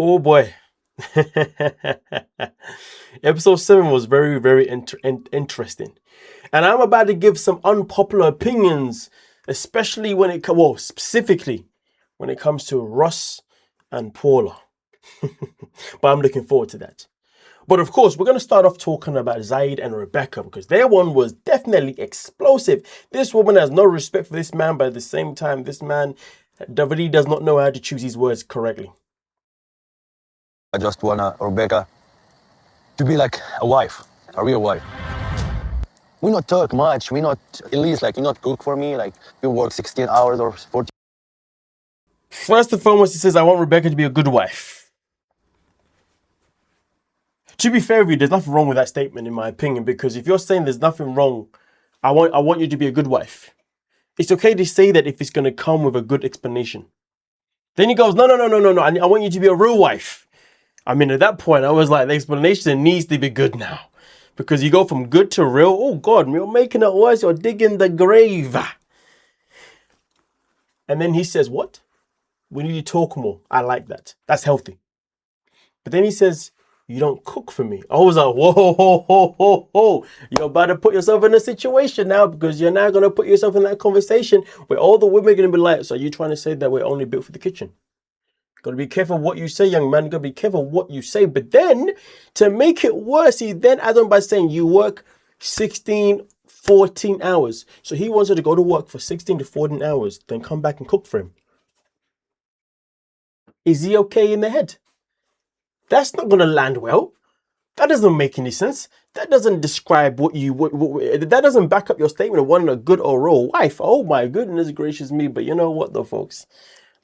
Oh boy. Episode 7 was very, very interesting. And I'm about to give some unpopular opinions, especially when it comes, well, specifically when it comes to Russ and Poala. But I'm looking forward to that. But of course, we're going to start off talking about Zeid and Rebecca because their one was definitely explosive. This woman has no respect for this man, but at the same time, this man really does not know how to choose his words correctly. I just want Rebecca to be like a wife, a real wife. We not talk much. We not, at least like you not cook for me. Like you work 16 hours or 14. First and foremost, he says, I want Rebecca to be a good wife. To be fair with you, there's nothing wrong with that statement, in my opinion, because if you're saying there's nothing wrong, I want you to be a good wife. It's okay to say that if it's going to come with a good explanation. Then he goes, no. I want you to be a real wife. I mean, at that point, I was like, the explanation needs to be good now. Because you go from good to real. Oh, God, you're making it worse. You're digging the grave. And then he says, what? We need to talk more. I like that. That's healthy. But then he says, you don't cook for me. I was like, whoa. You're about to put yourself in a situation now because you're now going to put yourself in that conversation where all the women are going to be like, so are you trying to say that we're only built for the kitchen? Got to be careful what you say, young man. Got to be careful what you say. But then, to make it worse, he then adds on by saying you work 16, 14 hours. So he wants her to go to work for 16 to 14 hours, then come back and cook for him. Is he okay in the head? That's not going to land well. That doesn't make any sense. That doesn't describe what that doesn't back up your statement of wanting a good or real wife. Oh my goodness gracious me. But you know what though, folks?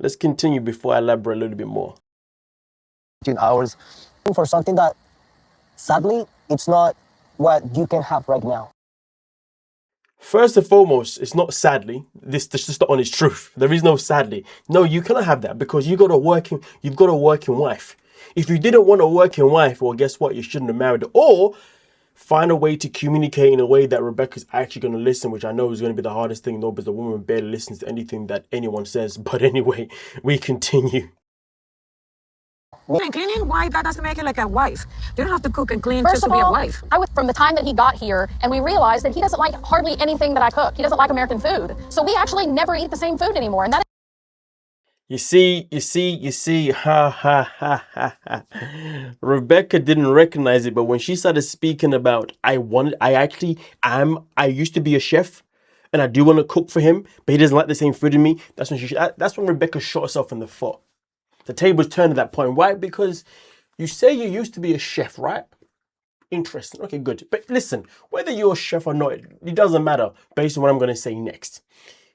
Let's continue before I elaborate a little bit more. 15 hours for something that, sadly, it's not what you can have right now. First and foremost, it's not sadly. This is just the honest truth. There is no sadly. No, you cannot have that because you've got a working wife. If you didn't want a working wife, well, guess what? You shouldn't have married her. Or find a way to communicate in a way that Rebecca's actually going to listen, which I know is going to be the hardest thing, though, because the woman barely listens to anything that anyone says. But anyway, we continue. Cleaning, why that doesn't make it like a wife? You don't have to cook and clean just to be a wife. From the time that he got here, and we realized that he doesn't like hardly anything that I cook. He doesn't like American food. So we actually never eat the same food anymore. And that You see, Rebecca didn't recognize it, but when she started speaking about, I used to be a chef, and I do want to cook for him, but he doesn't like the same food as me. That's when Rebecca shot herself in the foot. The tables turned at that point. Why? Because you say you used to be a chef, right? Interesting. Okay, good. But listen, whether you're a chef or not, it doesn't matter based on what I'm going to say next.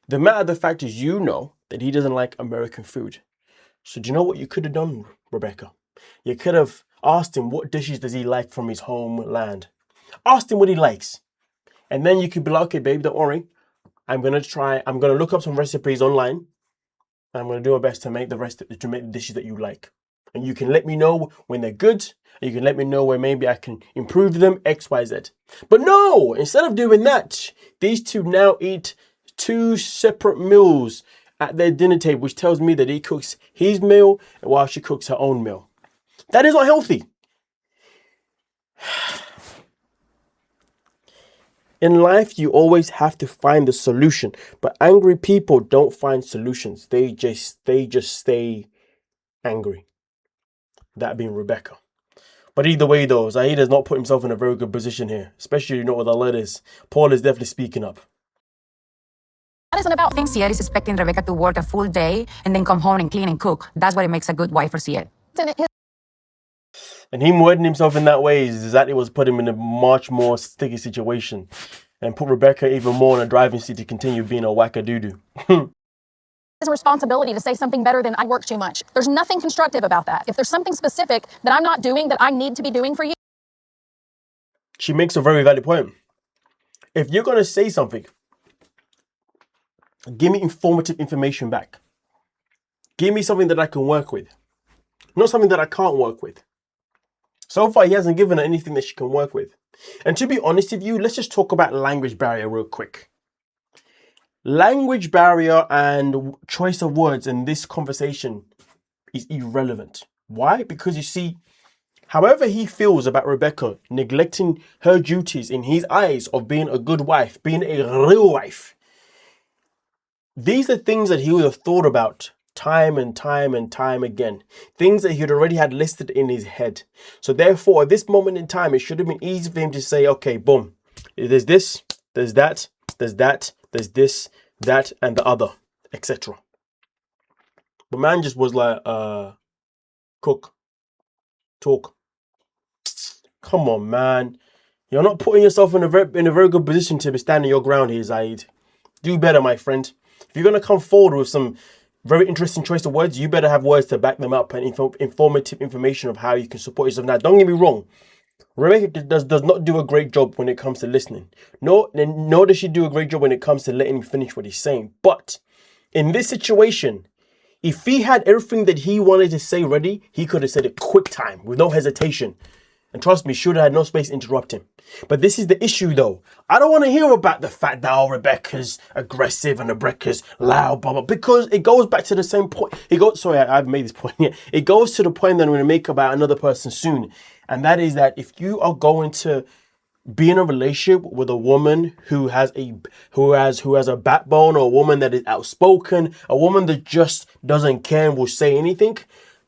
The matter of the fact is, you know that he doesn't like American food. So do you know what you could have done, Rebecca? You could have asked him what dishes does he like from his homeland. Asked him what he likes. And then you could be like, okay, babe, don't worry. I'm going to look up some recipes online. And I'm going to do my best to make the dishes that you like. And you can let me know when they're good. And you can let me know where maybe I can improve them, X, Y, Z. But no, instead of doing that, these two now eat 2 separate meals at their dinner table, which tells me that he cooks his meal while she cooks her own meal. That is not healthy. In life, you always have to find the solution, but angry people don't find solutions. They just stay angry. That being Rebecca. But either way, though, Zeid has not put himself in a very good position here, especially with the letters. Paul is definitely speaking up. isn't about I think Zeid is expecting Rebecca to work a full day and then come home and clean and cook. That's what it makes a good wife for Zeid. And him wording himself in that way is exactly what's put him in a much more sticky situation and put Rebecca even more in a driving seat to continue being a wackadoodoo. It's a responsibility to say something better than I work too much. There's nothing constructive about that. If there's something specific that I'm not doing that I need to be doing for you. She makes a very valid point. If you're going to say something, give me informative information back. Give me something that I can work with, not something that I can't work with. So far, he hasn't given her anything that she can work with. And to be honest with you, let's just talk about language barrier real quick. Language barrier and choice of words in this conversation is irrelevant. Why? Because you see, however he feels about Rebecca neglecting her duties in his eyes of being a good wife, being a real wife, these are things that he would have thought about time and time and time again. Things that he'd already had listed in his head. So therefore, at this moment in time, it should have been easy for him to say, okay, boom, there's this, there's that, there's that, there's this, that, and the other, etc. But man just was like, cook, talk. Come on, man. You're not putting yourself in a very good position to be standing your ground here, Zeid. Do better, my friend. If you're going to come forward with some very interesting choice of words, you better have words to back them up and informative information of how you can support yourself. Now, don't get me wrong. Rebecca does not do a great job when it comes to listening. Nor does she do a great job when it comes to letting him finish what he's saying. But in this situation, if he had everything that he wanted to say ready, he could have said it quick time with no hesitation. And trust me, should have had no space to interrupt him. But this is the issue though. I don't want to hear about the fact that Rebecca's aggressive and Rebecca's loud, blah, blah, because it goes back to the same point. I've made this point here. It goes to the point that I'm going to make about another person soon. And that is that if you are going to be in a relationship with a woman who has a backbone, or a woman that is outspoken, a woman that just doesn't care and will say anything,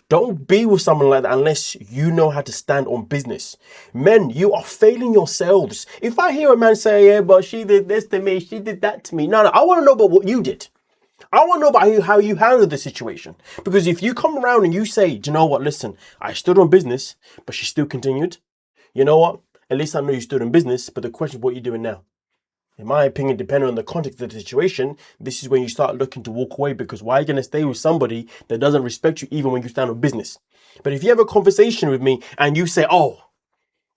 don't be with someone like that unless you know how to stand on business. Men, you are failing yourselves. If I hear a man say, yeah, but she did this to me, she did that to me. No, I want to know about what you did. I want to know about how you handled the situation. Because if you come around and you say, do you know what, listen, I stood on business, but she still continued. You know what? At least I know you stood on business, but the question is what you're doing now. In my opinion, depending on the context of the situation, this is when you start looking to walk away, because why are you going to stay with somebody that doesn't respect you even when you stand on business? But if you have a conversation with me and you say, oh,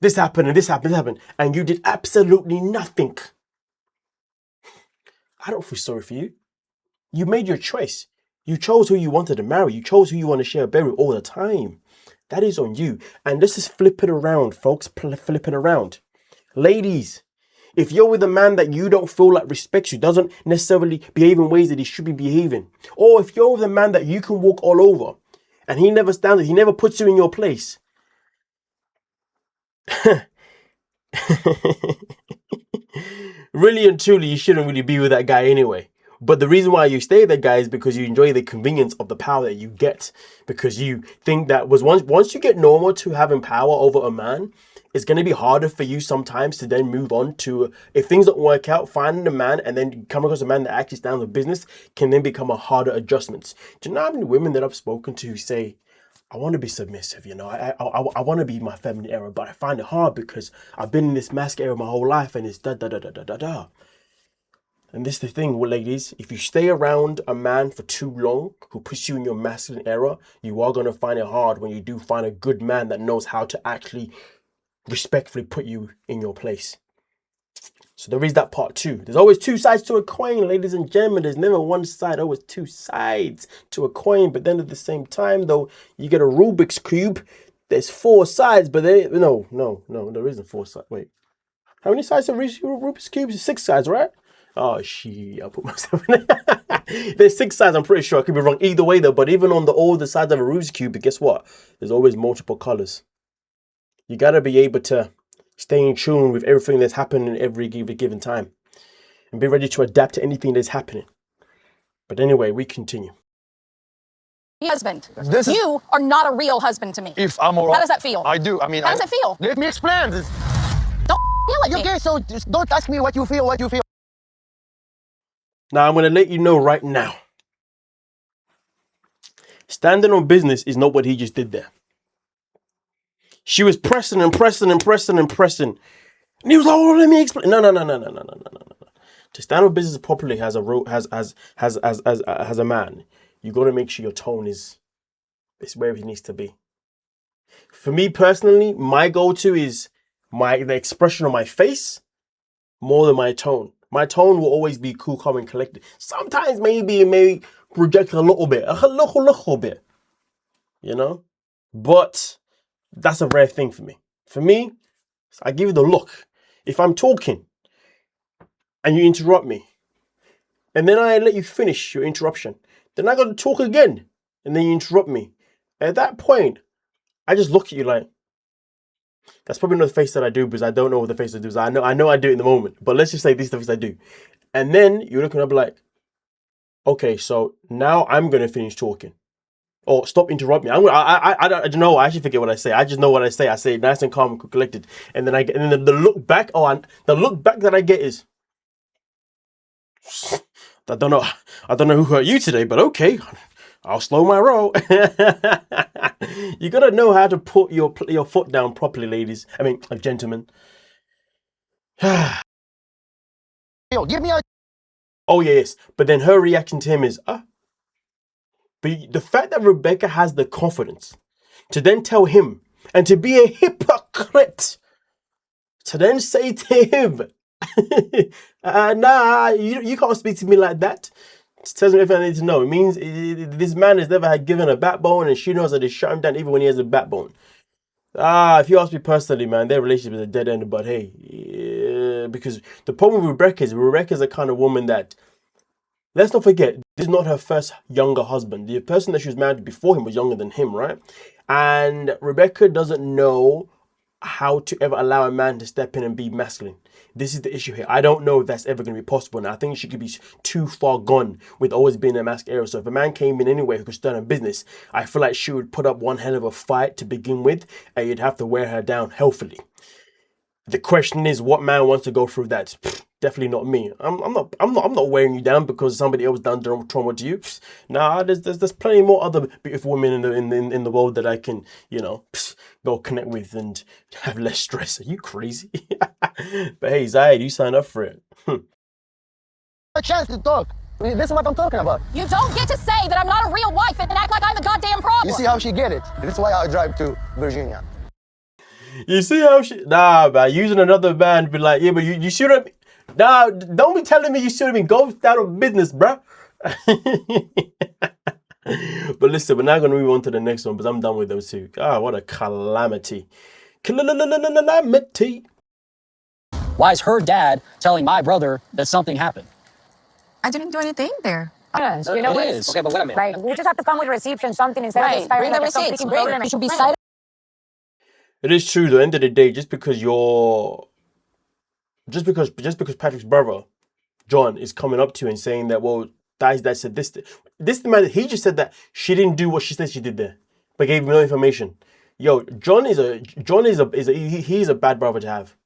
this happened and this happened, and you did absolutely nothing, I don't feel sorry for you. You made your choice. You chose who you wanted to marry. You chose who you want to share a bed with all the time. That is on you. And this is flip it around, folks. Flip it around. Ladies, if you're with a man that you don't feel like respects you, doesn't necessarily behave in ways that he should be behaving, or if you're with a man that you can walk all over and he never stands, he never puts you in your place, really and truly, you shouldn't really be with that guy anyway. But the reason why you stay with that guy is because you enjoy the convenience of the power that you get, because you think that once you get normal to having power over a man, it's going to be harder for you sometimes to then move on to, if things don't work out, finding a man and then come across a man that actually stands on business can then become a harder adjustment. Do you know how many women that I've spoken to who say, I want to be submissive, you know, I want to be my feminine era, but I find it hard because I've been in this masculine era my whole life and it's da da da da da da da. And this is the thing, well, ladies, if you stay around a man for too long who puts you in your masculine era, you are going to find it hard when you do find a good man that knows how to actually respectfully put you in your place. So there is that part too. There's always two sides to a coin, ladies and gentlemen. There's never one side, always two sides to a coin. But then at the same time, though, you get a Rubik's Cube, there's four sides, but there isn't four sides. Wait, how many sides of Rubik's Cube? Six sides, right? Oh, shit, I'll put myself in there. There's six sides, I'm pretty sure. I could be wrong either way, though. But even on all the sides of a Rubik's Cube, guess what? There's always multiple colors. You got to be able to stay in tune with everything that's happening every given time and be ready to adapt to anything that's happening. But anyway, we continue. Husband. You are not a real husband to me. If I'm alright. How does that feel? I do. I mean, how does it feel? Let me explain this. Don't yell at me. Okay, so just don't ask me what you feel. Now, I'm going to let you know right now. Standing on business is not what he just did there. She was pressing and pressing and pressing and pressing. And he was like, oh, let me explain. No. To stand on business properly as a man, you got to make sure your tone is where it needs to be. For me personally, my go-to is the expression on my face more than my tone. My tone will always be cool, calm, and collected. Sometimes maybe it may project a little bit, you know? But that's a rare thing for me. For me, I give you the look. If I'm talking and you interrupt me, and then I let you finish your interruption, then I got to talk again, and then you interrupt me. At that point, I just look at you like, that's probably not the face that I do because I don't know what the face I do is. I know I do it in the moment, but let's just say this is the face I do. And then you're looking up like, okay, so now I'm gonna finish talking. Or stop interrupting me. I don't know. I actually forget what I say. I just know what I say. I say it nice and calm and collected. And then the look back. The look back that I get is, I don't know. I don't know who hurt you today, but okay, I'll slow my roll. You gotta know how to put your foot down properly, ladies. I mean, gentlemen. Yo, give me a. Oh yes, but then her reaction to him is, But the fact that Rebecca has the confidence to then tell him and to be a hypocrite, to then say to him, nah, you can't speak to me like that. It tells me everything I need to know. It means this man has never had given a backbone and she knows how to shut him down even when he has a backbone. If you ask me personally, man, their relationship is a dead end, but hey, because the problem with Rebecca's the kind of woman that, let's not forget, this is not her first younger husband. The person that she was married to before him was younger than him, right? And Rebecca doesn't know how to ever allow a man to step in and be masculine. This is the issue here. I don't know if that's ever going to be possible. And I think she could be too far gone with always being a masculine era. So if a man came in anyway who could start a business, I feel like she would put up one hell of a fight to begin with, and you'd have to wear her down healthily. The question is, what man wants to go through that? Definitely not me. I'm not wearing you down because somebody else done trauma to you. Nah, there's plenty more other beautiful women in the world that I can, go connect with and have less stress. Are you crazy? But hey, Zeid, you signed up for it. A chance to talk. This is what I'm talking about. You don't get to say that I'm not a real wife and act like I'm the goddamn problem. You see how she get it? That's why I drive to Virginia. You see how nah, man, using another man, be like, yeah, but you should have, nah, don't be telling me you should have been go out of business, bruh. But listen, we're now going to move on to the next one because I'm done with those two. What a calamity. Calamity. Why is her dad telling my brother that something happened? I didn't do anything there. Yes, you know It what? is. Okay, but wait a minute. Like, you just have to come with receipts and something instead Right, of expiring bring the like some receipts, freaking bring program. it. You should be cited. It is true, though, at the end of the day, just because Patrick's brother, John, is coming up to you and saying that, well, that said this man, he just said that she didn't do what she said she did there, but gave him no information. Yo, He's a bad brother to have.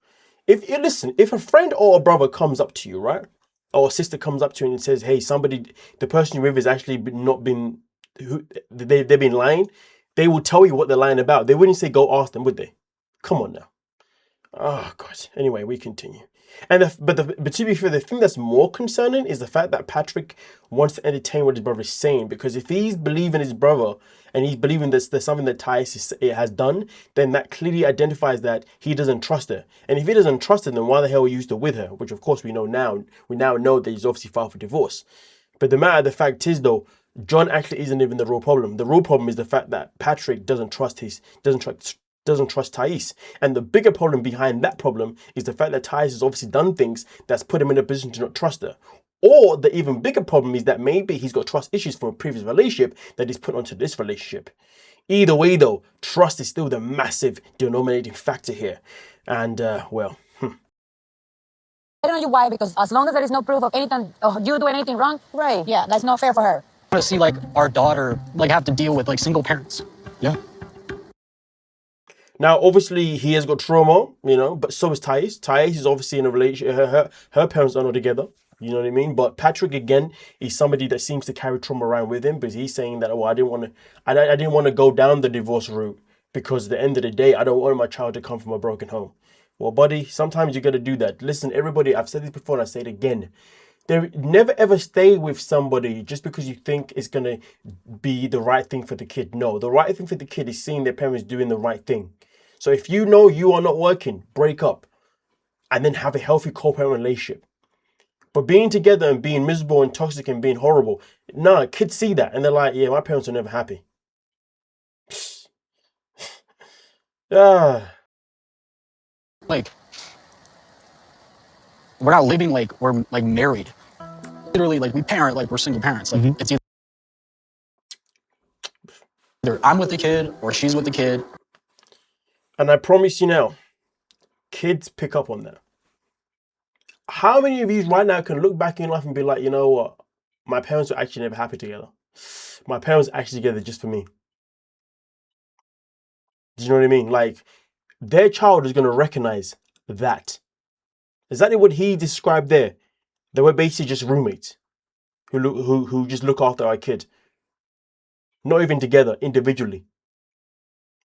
If a friend or a brother comes up to you, right, or a sister comes up to you and says, hey, the person you're with has actually they've been lying, they will tell you what they're lying about. They wouldn't say go ask them, would they? Come on now. Oh God. Anyway, we continue. But to be fair, the thing that's more concerning is the fact that Patrick wants to entertain what his brother is saying. Because if he's believing his brother and he's believing that there's something that Thais has done, then that clearly identifies that he doesn't trust her. And if he doesn't trust her, then why the hell are you still with her? Which of course we know now. We now know that he's obviously filed for divorce. But the fact is though, John actually isn't even the real problem. The real problem is the fact that Patrick doesn't trust Thais. And the bigger problem behind that problem is the fact that Thais has obviously done things that's put him in a position to not trust her. Or the even bigger problem is that maybe he's got trust issues from a previous relationship that he's put onto this relationship. Either way though, trust is still the massive denominating factor here. And I don't know why, because as long as there is no proof of anything, you doing anything wrong, right? Yeah, that's not fair for her. I want to see our daughter have to deal with single parents. Yeah. Now, obviously, he has got trauma, but so is Thais. Thais is obviously in a relationship. Her parents are not together. You know what I mean? But Patrick, again, is somebody that seems to carry trauma around with him because he's saying that, I didn't want to go down the divorce route because at the end of the day, I don't want my child to come from a broken home. Well, buddy, sometimes you got to do that. Listen, everybody, I've said this before and I say it again. Never ever stay with somebody just because you think it's going to be the right thing for the kid. No, the right thing for the kid is seeing their parents doing the right thing. So if you know you are not working, break up and then have a healthy co-parent relationship. But being together and being miserable and toxic and being horrible, kids see that and they're like, yeah, my parents are never happy. We're not living we're married. Literally, we parent we're single parents. It's either I'm with the kid or she's with the kid. And I promise you now, kids pick up on that. How many of you right now can look back in life and be like, you know what? My parents were actually never happy together. My parents were actually together just for me. Do you know what I mean? Like, their child is going to recognize that. Exactly what he described there. They were basically just roommates who just look after our kid. Not even together, individually.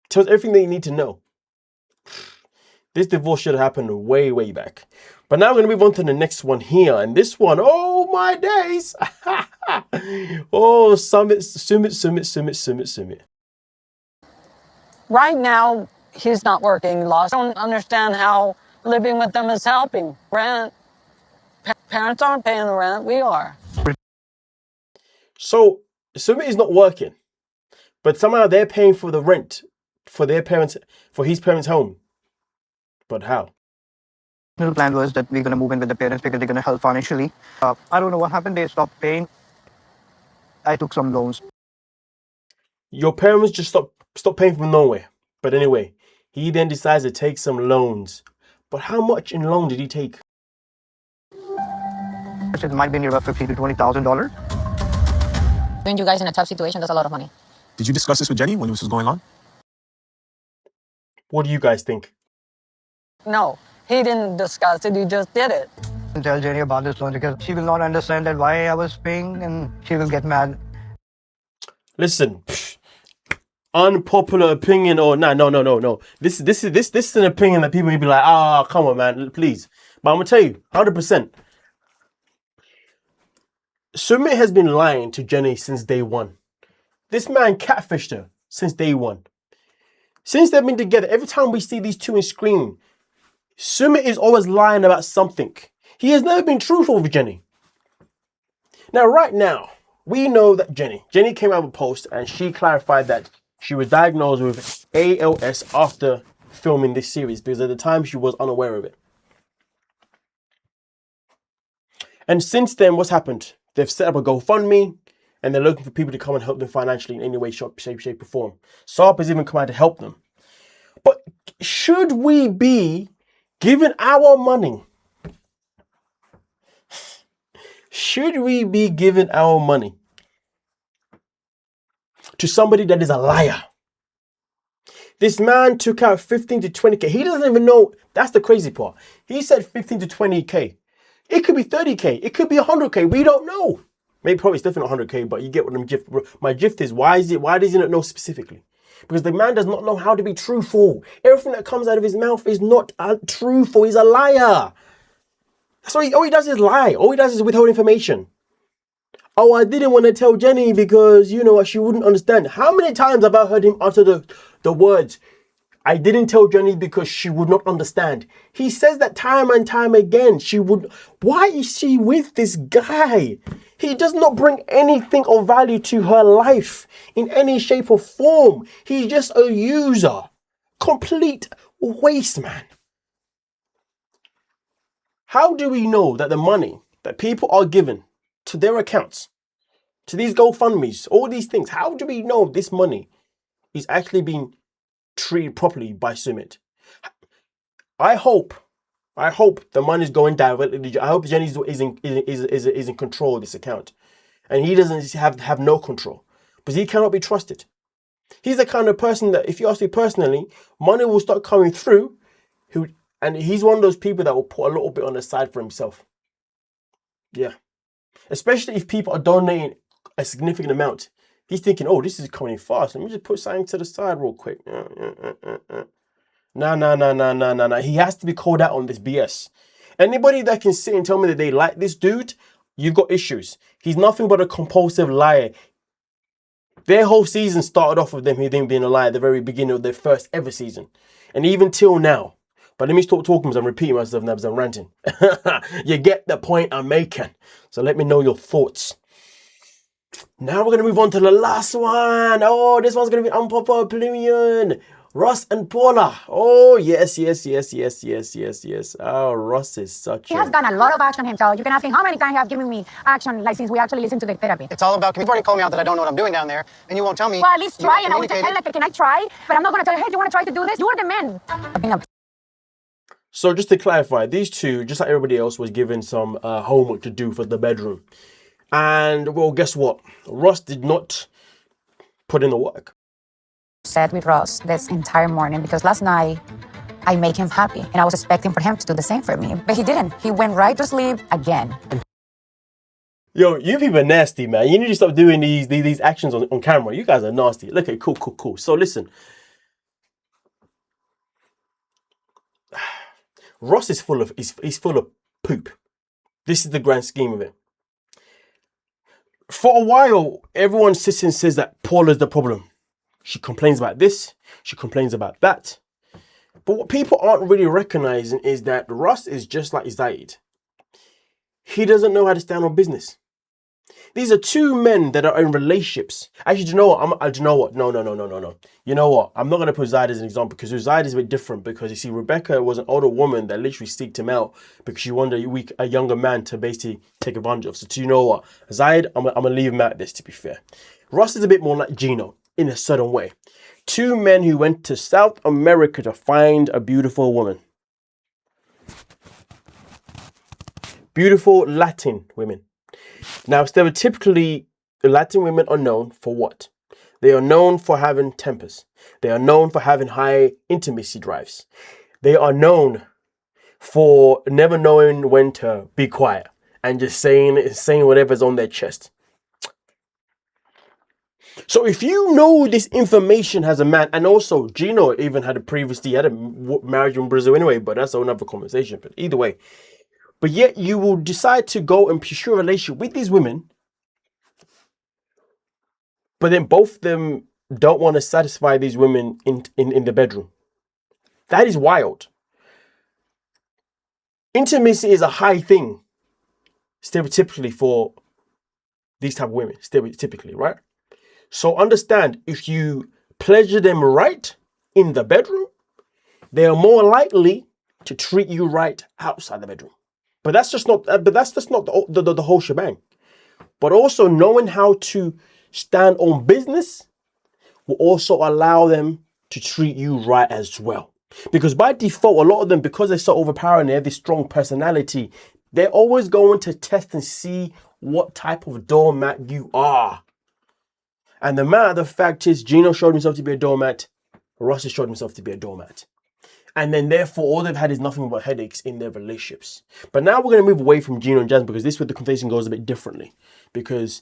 Tells everything that you need to know. This divorce should have happened way, way back. But now we're going to move on to the next one here. And this one, oh my days. Oh, Sumit. Right now, he's not working. Lost. I don't understand how living with them is helping. Rent. Parents aren't paying the rent. We are. So Sumit is not working, but somehow they're paying for the rent for their parents, for his parents' home. But how? The plan was that we're going to move in with the parents because they're going to help financially. I don't know what happened. They stopped paying. I took some loans. Your parents just stop paying from nowhere. But anyway, he then decides to take some loans. But how much in loan did he take? It might be near about $50,000 to $20,000. Putting you guys in a tough situation, that's a lot of money. Did you discuss this with Jenny when this was going on? What do you guys think? No, he didn't discuss it. He just did it. And tell Jenny about this loan because she will not understand that why I was paying and she will get mad. Listen, unpopular opinion or no. This is an opinion that people may be like, come on, man, please. But I'm gonna tell you, 100%. Sumit has been lying to Jenny since day one. This man catfished her since day one. Since they've been together, every time we see these two in screen, Sumit is always lying about something. He has never been truthful with Jenny. Now, right now, we know that Jenny came out with a post and she clarified that she was diagnosed with ALS after filming this series because at the time she was unaware of it. And since then, what's happened? They've set up a GoFundMe and they're looking for people to come and help them financially in any way, shape, or form. Saab has even come out to help them. But should we be giving our money? Should we be giving our money to somebody that is a liar? This man took out 15 to 20K. He doesn't even know. That's the crazy part. He said 15 to 20K. It could be 30K. It could be 100K. We don't know. Maybe probably it's definitely 100K, but you get what I'm gift. My gift is, why does he not know specifically? Because the man does not know how to be truthful. Everything that comes out of his mouth is not truthful. He's a liar. That's all he does is lie. All he does is withhold information. Oh, I didn't want to tell Jenny because, she wouldn't understand. How many times have I heard him utter the words, I didn't tell Jenny because she would not understand. He says that time and time again. Why is she with this guy? He does not bring anything of value to her life in any shape or form. He's just a user. Complete waste, man. How do we know that the money that people are given to their accounts, to these GoFundMes, all these things, how do we know this money is actually being treated properly by Sumit? I hope the money is going directly. I hope Jenny is in control of this account, and he doesn't have no control because he cannot be trusted. He's the kind of person that, if you ask me personally, money will start coming through. And he's one of those people that will put a little bit on the side for himself. Yeah, especially if people are donating a significant amount. He's thinking, oh, this is coming fast. Let me just put something to the side real quick. No. He has to be called out on this BS. Anybody that can sit and tell me that they like this dude, you've got issues. He's nothing but a compulsive liar. Their whole season started off with them being a liar at the very beginning of their first ever season. And even till now. But let me stop talking because I'm repeating myself now because I'm ranting. You get the point I'm making. So let me know your thoughts. Now we're going to move on to the last one. Oh, this one's going to be unpopular opinion. Russ and Poala. Oh, yes. Oh, Russ is such He has a... gotten a lot of action himself. You can ask him how many times he has given me action, like since we actually listened to the therapy. It's all about, you've already called me out that I don't know what I'm doing down there, and you won't tell me. Well, at least You try, won't and I will tell communicate you, like, can I try? But I'm not going to tell you, hey, do you want to try to do this? You are the man. So just to clarify, these two, just like everybody else, was given some homework to do for the bedroom. And, well, guess what? Russ did not put in the work. Sat with Ross this entire morning because last night I made him happy and I was expecting for him to do the same for me, but he didn't. He went right to sleep again. Yo, you people are nasty, man. You need to stop doing these actions on camera. You guys are nasty. Okay, cool. So listen. Ross is full of he's full of poop. This is the grand scheme of it. For a while, everyone sits and says that Paula's the problem. She complains about this, she complains about that. But what people aren't really recognizing is that Russ is just like Zeid. He doesn't know how to stand on business. These are two men that are in relationships. Actually, do you know what? Do you know what? No. You know what? I'm not going to put Zeid as an example because Zeid is a bit different because you see, Rebecca was an older woman that literally seeked him out because she wanted a younger man to basically take advantage of. So do you know what? Zeid, I'm going to leave him out of this, to be fair. Russ is a bit more like Gino in a certain way. Two men who went to South America to find a beautiful woman. Beautiful Latin women. Now, stereotypically, Latin women are known for what? They are known for having tempers. They are known for having high intimacy drives. They are known for never knowing when to be quiet and just saying whatever's on their chest. So if you know this information as a man, and also Gino even had a marriage in Brazil anyway, but that's another conversation. But either way, but yet you will decide to go and pursue a relationship with these women, but then both of them don't want to satisfy these women in the bedroom. That is wild. Intimacy is a high thing, stereotypically, for these type of women, stereotypically, right? So understand, if you pleasure them right in the bedroom, they are more likely to treat you right outside the bedroom. But that's just not. The whole shebang. But also knowing how to stand on business will also allow them to treat you right as well. Because by default, a lot of them, because they're so overpowering, they have this strong personality, they're always going to test and see what type of doormat you are. And the matter of the fact is, Gino showed himself to be a doormat, Russ has showed himself to be a doormat. And then therefore, all they've had is nothing but headaches in their relationships. But now we're going to move away from Gino and Jasmine because this is where the conversation goes a bit differently. Because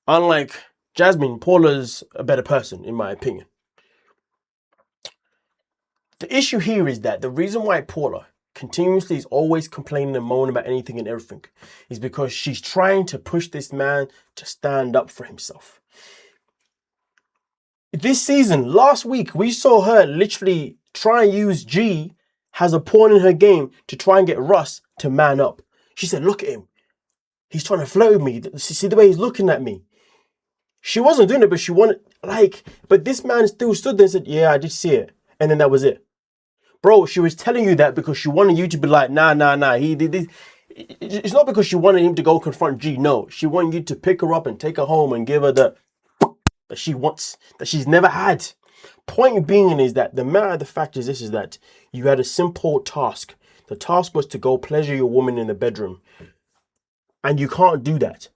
unlike Jasmine, Paula's a better person, in my opinion. The issue here is that the reason why Paula continuously is always complaining and moaning about anything and everything is because she's trying to push this man to stand up for himself. This season, last week, we saw her literally try and use G as a pawn in her game to try and get Russ to man up. She said, look at him. He's trying to flirt with me. See the way he's looking at me. She wasn't doing it, but she wanted, but this man still stood there and said, yeah, I did see it. And then that was it. Bro, she was telling you that because she wanted you to be like, nah, he did this. It's not because she wanted him to go confront G. No, she wanted you to pick her up and take her home and give her the that she wants, that she's never had. Point being is that the matter of the fact is this, is that you had a simple task. The task was to go pleasure your woman in the bedroom. And you can't do that.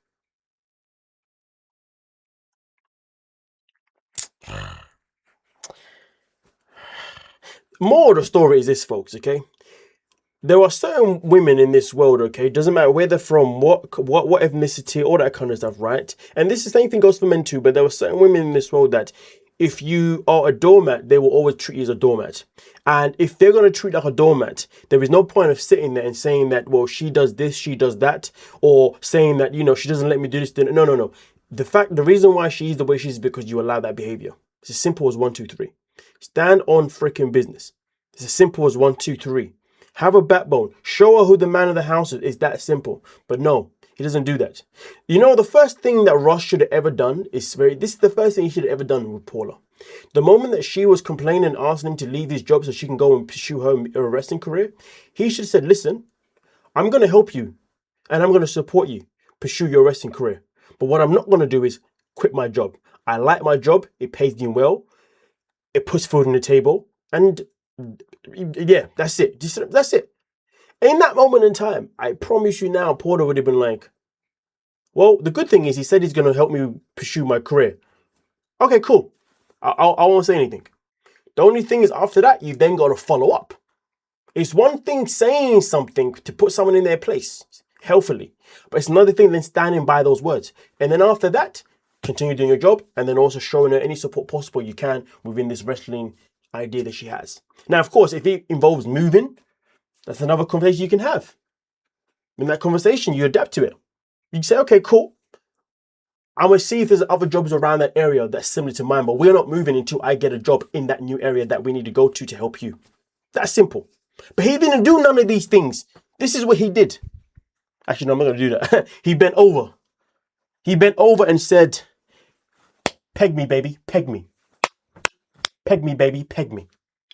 More of the story is this, folks, okay? There are certain women in this world, okay? Doesn't matter where they're from, what ethnicity, all that kind of stuff, right? And this is the same thing goes for men too, but there are certain women in this world that if you are a doormat, they will always treat you as a doormat. And if they're going to treat like a doormat, there is no point of sitting there and saying that, well, she does this, she does that, or saying that, you know, she doesn't let me do this. No. The reason why she is the way she is because you allow that behavior. It's as simple as 1, 2, 3. Stand on freaking business. It's as simple as 1, 2, 3. Have a backbone. Show her who the man of the house is. It's that simple. But no, He doesn't do that. You know, the first thing that Russ should have ever done this is the first thing he should have ever done with Paula. The moment that she was complaining and asking him to leave his job so she can go and pursue her wrestling career, he should have said, listen, I'm going to help you and I'm going to support you pursue your wrestling career. But what I'm not going to do is quit my job. I like my job. It pays me well. It puts food on the table. And yeah, that's it. That's it. In that moment in time, I promise you now, Porter would have been like, well, the good thing is he said he's going to help me pursue my career. Okay, cool. I won't say anything. The only thing is after that, you've then got to follow up. It's one thing saying something to put someone in their place healthily, but it's another thing than standing by those words. And then after that, continue doing your job and then also showing her any support possible you can within this wrestling idea that she has. Now, of course, if it involves moving, that's another conversation you can have. In that conversation, you adapt to it. You say, okay, cool. I'm going to see if there's other jobs around that area that's similar to mine, but we're not moving until I get a job in that new area that we need to go to help you. That's simple. But he didn't do none of these things. This is what he did. Actually, no, I'm not going to do that. He bent over. He bent over and said, peg me, baby, peg me. Peg me, baby, peg me.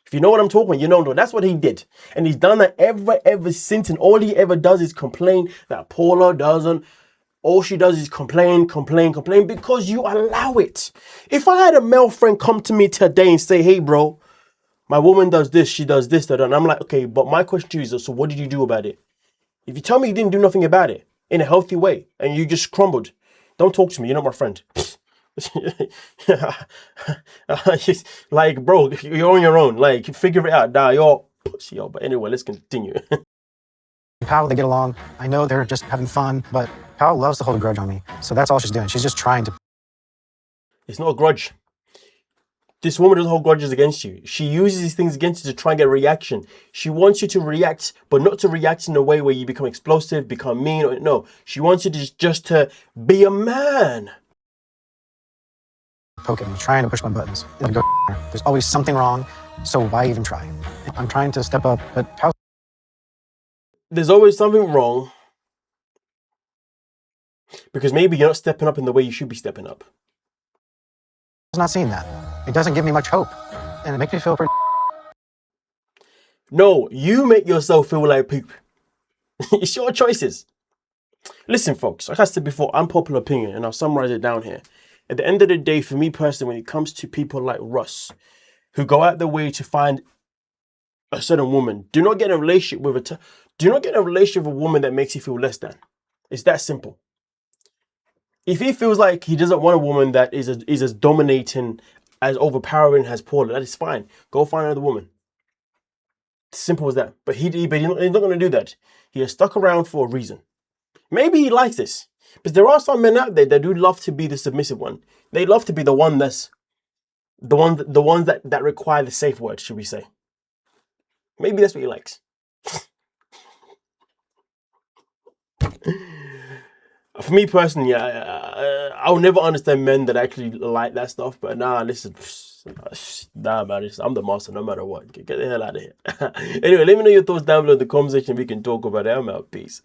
If you know what I'm talking about, you know, that's what he did. And he's done that ever since. And all he ever does is complain that Paula doesn't. All she does is complain because you allow it. If I had a male friend come to me today and say, hey, bro, my woman does this, she does this, that, and I'm like, okay, but my question to you is, so what did you do about it? If you tell me you didn't do nothing about it in a healthy way and you just crumbled, don't talk to me. You're not my friend. Like, bro, you're on your own. Like, figure it out. Nah, you're pussy. But anyway, let's continue. Pal, they get along. I know they're just having fun, but Pal loves to hold a grudge on me. So that's all she's doing. She's just trying to. It's not a grudge. This woman doesn't hold grudges against you. She uses these things against you to try and get a reaction. She wants you to react, but not to react in a way where you become explosive, become mean. Or, no, she wants you to just to be a man. Poking me, trying to push my buttons. There's always something wrong, so why even try? I'm trying to step up, but Pal. There's always something wrong because maybe you're not stepping up in the way you should be stepping up. I'm not seeing that. It doesn't give me much hope, and it makes me feel pretty. No, you make yourself feel like poop. It's your choices. Listen, folks, like I said before, unpopular opinion, and I'll summarize it down here. At the end of the day, for me personally, when it comes to people like Russ, who go out their way to find a certain woman, do not get in a relationship with a woman that makes you feel less than. It's that simple. If he feels like he doesn't want a woman that is as dominating, as overpowering as Paula, that is fine. Go find another woman. Simple as that. But he's not going to do that. He is stuck around for a reason. Maybe he likes this. But there are some men out there that do love to be the submissive one. They love to be the one that's the ones that require the safe word, should we say. Maybe that's what he likes. For me personally, I'll never understand men that actually like that stuff. But nah, listen, nah, man, I'm the master no matter what. Get the hell out of here. Anyway, let me know your thoughts down below in the comment section. We can talk about it. I'm out. Peace.